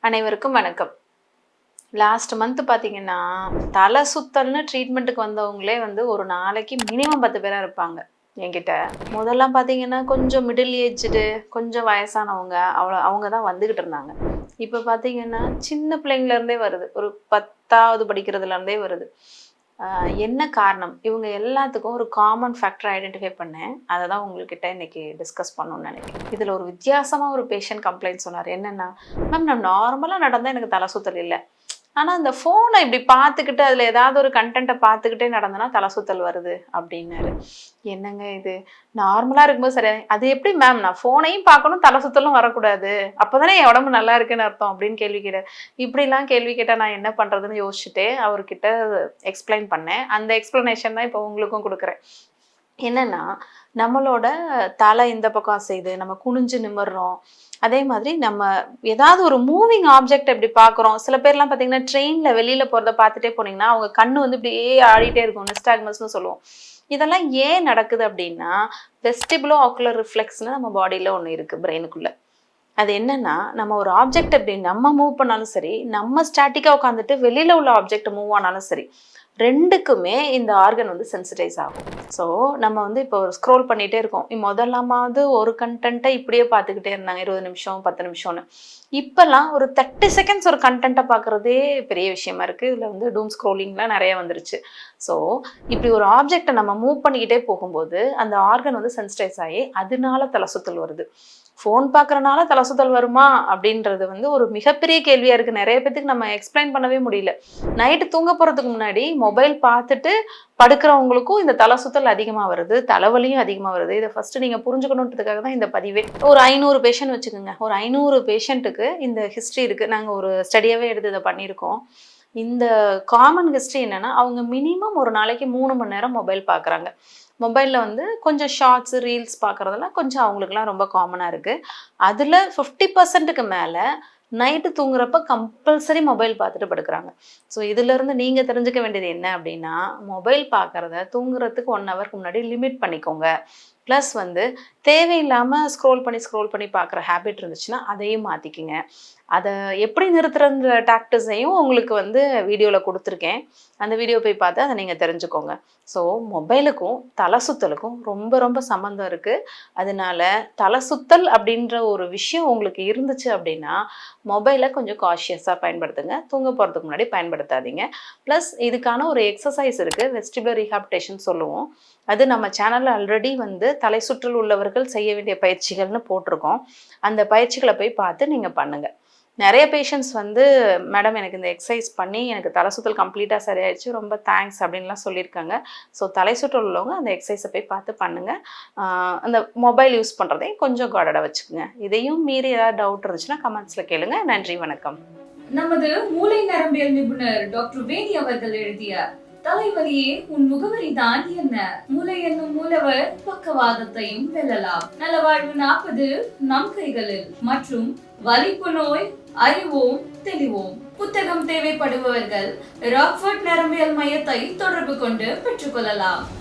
அனைவருக்கும் வணக்கம். Last month பார்த்தீங்கன்னா, தலை சுத்தல்னு ட்ரீட்மெண்ட்டுக்கு வந்தவங்களே ஒரு நாளைக்கு மினிமம் 10 பேரா இருப்பாங்க என்கிட்ட. முதல்லாம் பார்த்தீங்கன்னா, கொஞ்சம் மிடில் ஏஜ்டு, கொஞ்சம் வயசானவங்க அவங்க தான் வந்துக்கிட்டு இருந்தாங்க. இப்போ பார்த்தீங்கன்னா, சின்ன பிள்ளைங்கள்லேருந்தே வருது. ஒரு 10வது படிக்கிறதுலேருந்தே வருது. என்ன காரணம்? இவங்க எல்லாத்துக்கும் ஒரு காமன் ஃபேக்டர் ஐடென்டிஃபை பண்ணேன். அதை தான் உங்கள்கிட்ட இன்னைக்கு டிஸ்கஸ் பண்ணணும்னு நினைக்கிறேன். இதில் ஒரு வித்தியாசமாக ஒரு பேஷண்ட் கம்ப்ளைண்ட் சொன்னார். என்னென்னா, மேம் நான் நார்மலாக நடந்தால் எனக்கு தலை சுத்தல் இல்லை. ஆனால் அந்த ஃபோனை இப்படி பார்த்துக்கிட்டு அதில் ஏதாவது ஒரு கண்டென்ட்டை பார்த்துக்கிட்டே நடந்தனா தலை சுத்தல் வருது அப்படின்னாரு. என்னங்க இது, நார்மலாக இருக்கும்போது சரி, அது எப்படி மேம், நான் ஃபோனையும் பார்க்கணும் தலை சுத்தலும் வரக்கூடாது, அப்போ தானே என் உடம்பு நல்லா இருக்குன்னு அர்த்தம் அப்படின்னு கேள்வி கேட்டார். இப்படிலாம் கேள்வி கேட்டால் நான் என்ன பண்ணுறதுன்னு யோசிச்சுட்டே அவர்கிட்ட எக்ஸ்பிளைன் பண்ணேன். அந்த எக்ஸ்ப்ளனேஷன் தான் இப்போ உங்களுக்கும் கொடுக்குறேன். என்னன்னா, நம்மளோட தலை இந்த பக்கம் அசையுது, நம்ம குனிஞ்சு நிமிர்றோம். அதே மாதிரி நம்ம ஏதாவது ஒரு மூவிங் ஆப்ஜெக்ட் இப்படி பார்க்குறோம். சில பேர்லாம் பார்த்தீங்கன்னா, ட்ரெயினில் வெளியில் போகிறத பார்த்துட்டே போனீங்கன்னா அவங்க கண்ணு இப்படியே ஆடிட்டே இருக்கும், நிஸ்டாக்மஸ்னு சொல்லுவோம். இதெல்லாம் ஏன் நடக்குது அப்படின்னா, வெஸ்டிபுலோ ஆக்குலர் ரிஃப்ளெக்ஸ்னு நம்ம பாடியில் ஒன்று இருக்குது பிரெயினுக்குள்ளே. அது என்னன்னா, நம்ம ஒரு ஆப்ஜெக்ட் அப்படி நம்ம மூவ் பண்ணாலும் சரி, நம்ம ஸ்டாட்டிக்காக உட்காந்துட்டு வெளியில் உள்ள ஆப்ஜெக்ட் மூவ் ஆனாலும் சரி, ரெண்டுக்குமே இந்த ஆர்கன் சென்சிடைஸ் ஆகும். ஸோ நம்ம இப்போ ஒரு ஸ்க்ரோல் பண்ணிகிட்டே இருக்கோம். முதல்லாமாவது ஒரு கண்டென்ட்டை இப்படியே பார்த்துக்கிட்டே இருந்தாங்க 20 நிமிஷம் 10 நிமிஷம்னு. இப்போல்லாம் ஒரு 30 செகண்ட்ஸ் ஒரு கண்டென்ட்டை பார்க்குறதே பெரிய விஷயமா இருக்குது. இதில் டூம் ஸ்க்ரோலிங்லாம் நிறைய வந்துருச்சு. ஸோ இப்படி ஒரு ஆப்ஜெக்டை நம்ம மூவ் பண்ணிக்கிட்டே போகும்போது அந்த ஆர்கன் சென்சிடைஸ் ஆகி அதனால தலை சுத்தல் வருது. ஃபோன் பார்க்குறனால தலை சுத்தல் வருமா அப்படின்றது ஒரு மிகப்பெரிய கேள்வியாக இருக்குது. நிறைய பேத்துக்கு நம்ம எக்ஸ்பிளைன் பண்ணவே முடியல. நைட்டு தூங்க போகிறதுக்கு முன்னாடி மொபைல் பார்த்துட்டு படுக்கிறவங்களுக்கும் இந்த தலை சுத்தல் அதிகமாக வருது, தலைவலியும் அதிகமாக வருது. இதை ஃபஸ்ட்டு நீங்கள் புரிஞ்சுக்கணுன்றதுக்காக தான் இந்த பதிவே. ஒரு 500 பேஷண்ட் வச்சுக்கோங்க. ஒரு 500 பேஷண்ட்டுக்கு இந்த ஹிஸ்ட்ரி இருக்குது. நாங்கள் ஒரு ஸ்டடியாகவே எடுத்து இதை பண்ணியிருக்கோம். இந்த காமன் ஹிஸ்ட்ரி என்னென்னா, அவங்க மினிமம் ஒரு நாளைக்கு 3 மணி நேரம் மொபைல் பார்க்குறாங்க. மொபைலில் கொஞ்சம் ஷார்ட்ஸு ரீல்ஸ் பார்க்குறதெல்லாம் கொஞ்சம் அவங்களுக்குலாம் ரொம்ப காமனாக இருக்குது. அதில் 50%க்கு மேலே நைட்டு தூங்குறப்ப கம்பல்சரி மொபைல் பார்த்துட்டு படுக்கிறாங்க. ஸோ இதிலேருந்து நீங்கள் தெரிஞ்சுக்க வேண்டியது என்ன அப்படின்னா, மொபைல் பார்க்குறத தூங்குறதுக்கு 1 ஹவருக்கு முன்னாடி லிமிட் பண்ணிக்கோங்க. ப்ளஸ் தேவையில்லாமல் ஸ்க்ரோல் பண்ணி பார்க்குற ஹேபிட் இருந்துச்சுன்னா அதையும் மாற்றிக்கிங்க. அதை எப்படி நிறுத்துறன்ற டாக்டிஸையும் உங்களுக்கு வீடியோவில் கொடுத்துருக்கேன். அந்த வீடியோ போய் பார்த்து அதை நீங்கள் தெரிஞ்சுக்கோங்க. ஸோ மொபைலுக்கும் தலை சுத்தலுக்கும் ரொம்ப ரொம்ப சம்மந்தம் இருக்குது. அதனால தலை சுத்தல் அப்படின்ற ஒரு விஷயம் உங்களுக்கு இருந்துச்சு அப்படின்னா மொபைலை கொஞ்சம் காஷியஸாக பயன்படுத்துங்க. தூங்க போகிறதுக்கு முன்னாடி பயன்படுத்தாதீங்க. ப்ளஸ் இதுக்கான ஒரு எக்ஸசைஸ் இருக்குது, வெஸ்டிபுலர் ரீஹாபிலிட்டேஷன் சொல்லுவோம். அது நம்ம சேனலில் ஆல்ரெடி தலை சுற்றல் உள்ளவர்கள் செய்ய வேண்டிய பயிற்சிகள்னு போட்டிருக்கோம். அந்த பயிற்சிகளை போய் பார்த்து நீங்கள் பண்ணுங்கள். நிறைய பேஷண்ட்ஸ் மேடம் எனக்கு இந்த எக்ஸசைஸ் பண்ணி எனக்கு தலை சுற்றல் கம்ப்ளீட்டாக சரியாயிடுச்சு, ரொம்ப தேங்க்ஸ் அப்படின்லாம் சொல்லியிருக்காங்க. ஸோ தலை சுற்றல் உள்ளவங்க அந்த எக்ஸசைஸை போய் பார்த்து பண்ணுங்கள். அந்த மொபைல் யூஸ் பண்ணுறதையும் கொஞ்சம் கார்டடாக வச்சுக்கோங்க. இதையும் மீறி ஏதாவது டவுட் இருந்துச்சுன்னா கமெண்ட்ஸில் கேளுங்க. நன்றி, வணக்கம். நமது மூளை நரம்பியல் நிபுணர் டாக்டர் வேணி அவர்கள் எழுதிய தலைவலியே உன் முகவரி தான் என்ன, மூளை என்னும் மூலவர் பக்கவாதத்தையும் வெல்லலாம், நலவாழ்வு 40 நம் கைகளில் மற்றும் வலிப்பு நோய் அறிவோம் தெளிவோம். புத்தகம் தேவைப்படுபவர்கள் ராக்ஃபோர்ட் நரம்பியல் மையத்தை தொடர்பு கொண்டு பெற்றுக்கொள்ளலாம்.